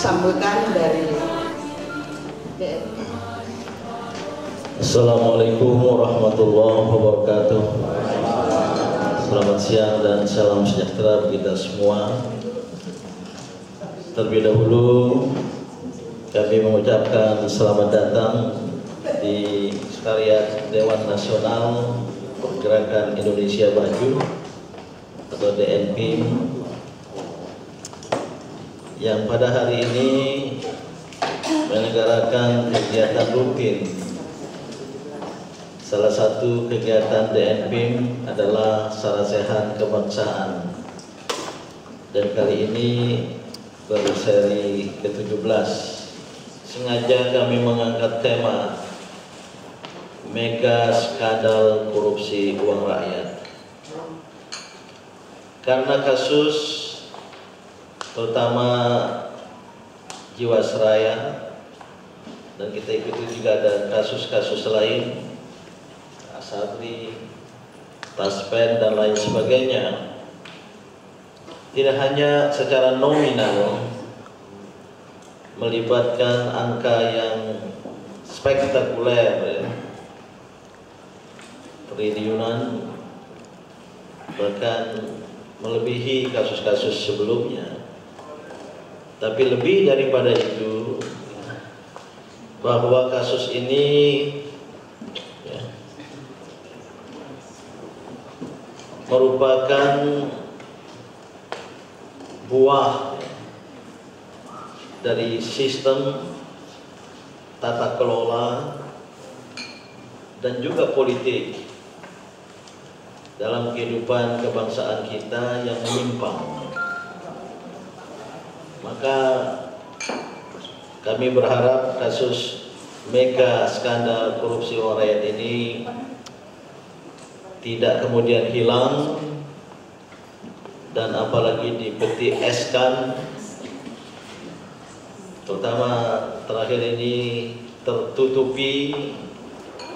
sambutan dari BNI. Assalamualaikum warahmatullahi wabarakatuh. Selamat siang dan salam sejahtera bagi kita semua. Terlebih dahulu kami mengucapkan selamat datang di Sekretariat Dewan Nasional Gerakan Indonesia Maju atau DNPIM yang pada hari ini menyelenggarakan kegiatan rutin. Salah satu kegiatan DNPIM adalah Sarasehan Kebangsaan, dan kali ini berseri ke-17. Sengaja kami mengangkat tema Mega Skandal Korupsi Uang Rakyat, karena kasus terutama Jiwasraya, dan kita ikuti juga ada kasus-kasus lain, Asabri, Taspen dan lain sebagainya, tidak hanya secara nominal melibatkan angka yang spektakuler, triliunan, bahkan melebihi kasus-kasus sebelumnya. Tapi lebih daripada itu, bahwa kasus ini merupakan buah dari sistem tata kelola dan juga politik dalam kehidupan kebangsaan kita yang menyimpang. Maka kami berharap kasus mega skandal korupsi uang rakyat ini tidak kemudian hilang, dan apalagi dipeti eskan, terutama terakhir ini tertutupi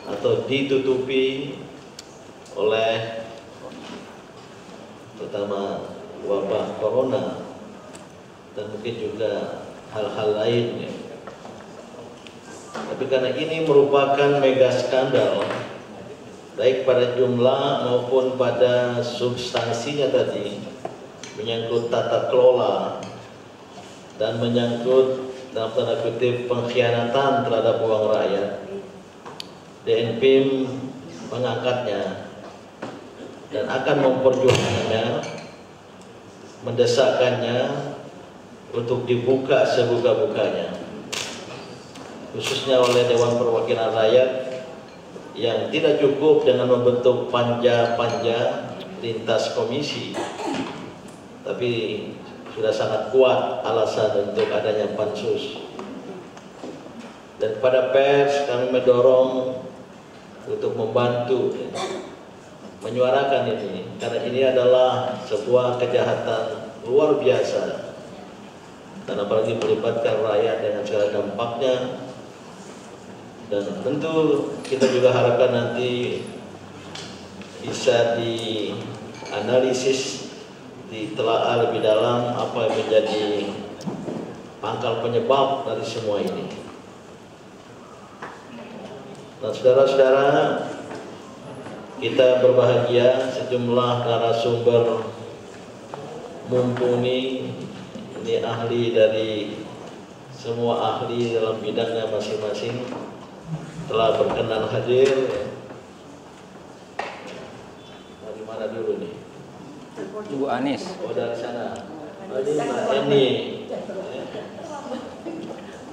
atau ditutupi oleh terutama wabah corona dan mungkin juga hal-hal lainnya. Tapi karena ini merupakan mega skandal, baik pada jumlah maupun pada substansinya tadi, menyangkut tata kelola dan menyangkut dalam tanda kutip pengkhianatan terhadap uang rakyat, DNPIM mengangkatnya dan akan memperjuangkannya, mendesakkannya untuk dibuka sebuka-bukanya, khususnya oleh Dewan Perwakilan Rakyat yang tidak cukup dengan membentuk panja-panja lintas komisi, tapi sudah sangat kuat alasan untuk adanya pansus. Dan pada pers kami mendorong untuk membantu menyuarakan ini, karena ini adalah sebuah kejahatan luar biasa, dan apalagi melibatkan rakyat dengan segala dampaknya. Dan tentu kita juga harapkan nanti bisa dianalisis, ditelaah lebih dalam apa yang menjadi pangkal penyebab dari semua ini. Dan saudara-saudara, kita berbahagia sejumlah narasumber mumpuni, ini ahli dari semua ahli dalam bidangnya masing-masing, telah berkenan hadir. Dari mana dulu nih? Ibu Anis. Oh, dari sana. Oh, ini Mbak Eni,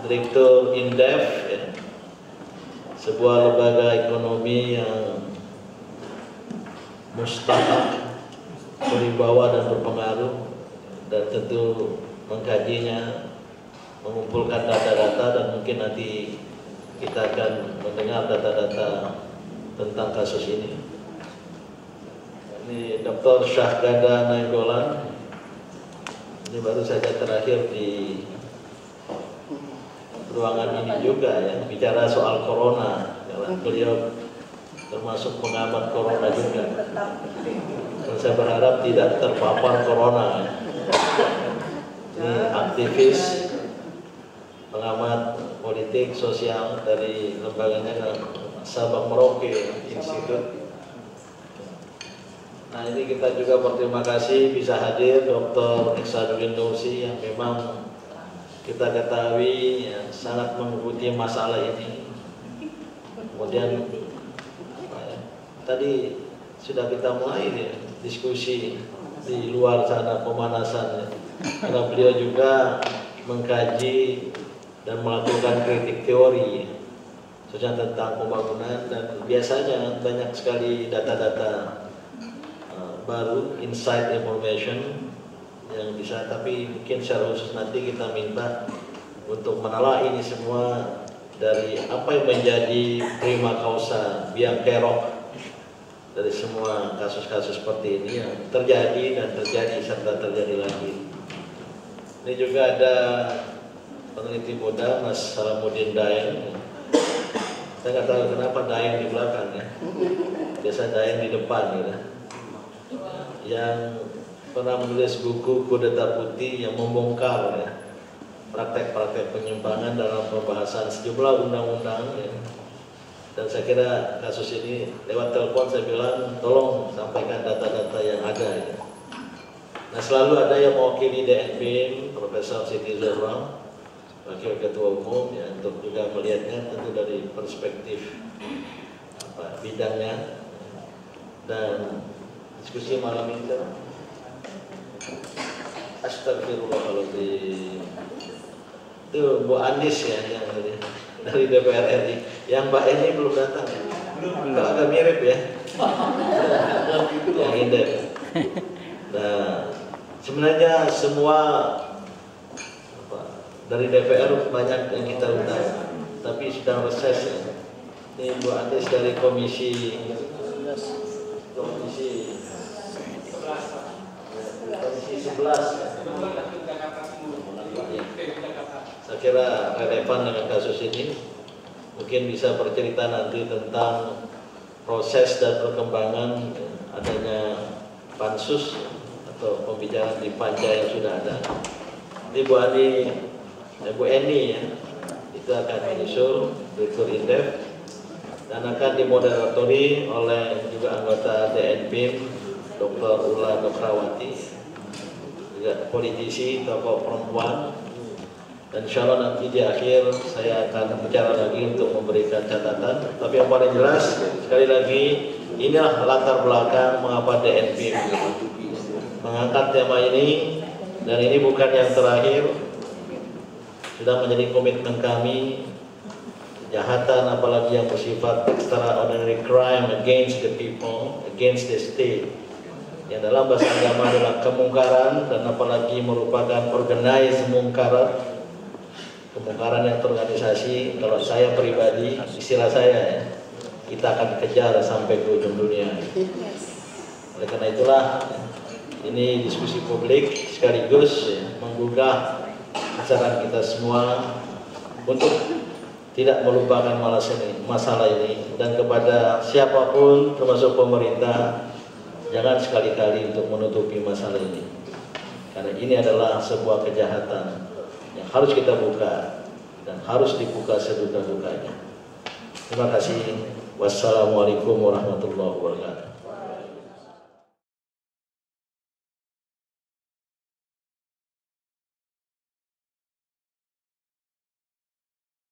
Direktur Indef, sebuah lembaga ekonomi yang mustahak, berwibawa dan berpengaruh, dan tentu mengkajinya, mengumpulkan data-data, dan mungkin nanti kita akan mendengar data-data tentang kasus ini. Ini Dr. Syahganda Nainggolan, ini baru saja terakhir di ruangan ini juga ya, bicara soal corona. Beliau termasuk pengamat corona juga. Dan saya berharap tidak terpapar corona. Ini aktivis pengamat politik sosial dari lembaganya Sabang Merauke Institute. Nah, ini kita juga berterima kasih bisa hadir Dr. Iksaduddin Nursi yang memang kita ketahui ya, sangat mengikuti masalah ini. Kemudian tadi sudah kita mulai ya, diskusi di luar sana pemanasan ya. Karena beliau juga mengkaji dan melakukan kritik teori khususnya tentang pembangunan, dan biasanya banyak sekali data-data baru, insight information yang bisa, tapi mungkin secara khusus nanti kita minta untuk menelaah ini semua dari apa yang menjadi prima causa biang kerok dari semua kasus-kasus seperti ini yang terjadi dan terjadi serta terjadi lagi. Ini juga ada peneliti muda Mas Salamuddin Daeng. Saya nggak tahu kenapa Daeng di belakang ya. Biasa Daeng di depan gitu. Yang pernah menulis buku Kudeta Putih yang membongkar ya, praktek-praktek penyimpangan dalam pembahasan sejumlah undang-undang ya. Dan saya kira kasus ini lewat telepon saya bilang tolong sampaikan data-data yang ada ya. Nah, selalu ada yang mewakili DNP, Profesor Siti Zuhra, Wakil Ketua Umum ya, untuk juga melihatnya tentu dari perspektif bidangnya. Dan diskusi malam ini kan astagfirullahaladzim, itu Bu Andis ya yang dari DPR RI, yang Mbak Eni belum datang ya? Belum. Agak mirip ya. Yang indep. Nah, sebenarnya semua dari DPR banyak yang kita undang, tapi sedang reses ya. Ini Bu Andis dari komisi 11 ya. Saya kira relevan dengan kasus ini. Mungkin bisa bercerita nanti tentang proses dan perkembangan adanya pansus atau pembicaraan di panja yang sudah ada. Nanti Bu Eni ya, itu akan menyusul Direktur Indef dan akan dimoderatori oleh juga anggota DNP Dr. Ula Nokrawati, juga politisi, tokoh perempuan. Dan insya Allah nanti di akhir saya akan bicara lagi untuk memberikan catatan. Tapi yang paling jelas, sekali lagi, inilah latar belakang mengapa DNP mengangkat tema ini. Dan ini bukan yang terakhir, sudah menjadi komitmen kami. Kejahatan apalagi yang bersifat extraordinary crime against the people, against the state, yang dalam bahasa agama adalah kemungkaran, dan apalagi merupakan organized mungkarat, kemungkaran yang terorganisasi. Kalau saya pribadi, istilah saya ya, kita akan kejar sampai ke ujung dunia. Oleh karena itulah ini diskusi publik sekaligus ya, menggugah kesadaran kita semua untuk tidak melupakan masalah ini, dan kepada siapapun termasuk pemerintah, jangan sekali-kali untuk menutupi masalah ini, karena ini adalah sebuah kejahatan yang harus kita buka dan harus dibuka seduga-duganya. Terima kasih. Wassalamualaikum warahmatullahi wabarakatuh.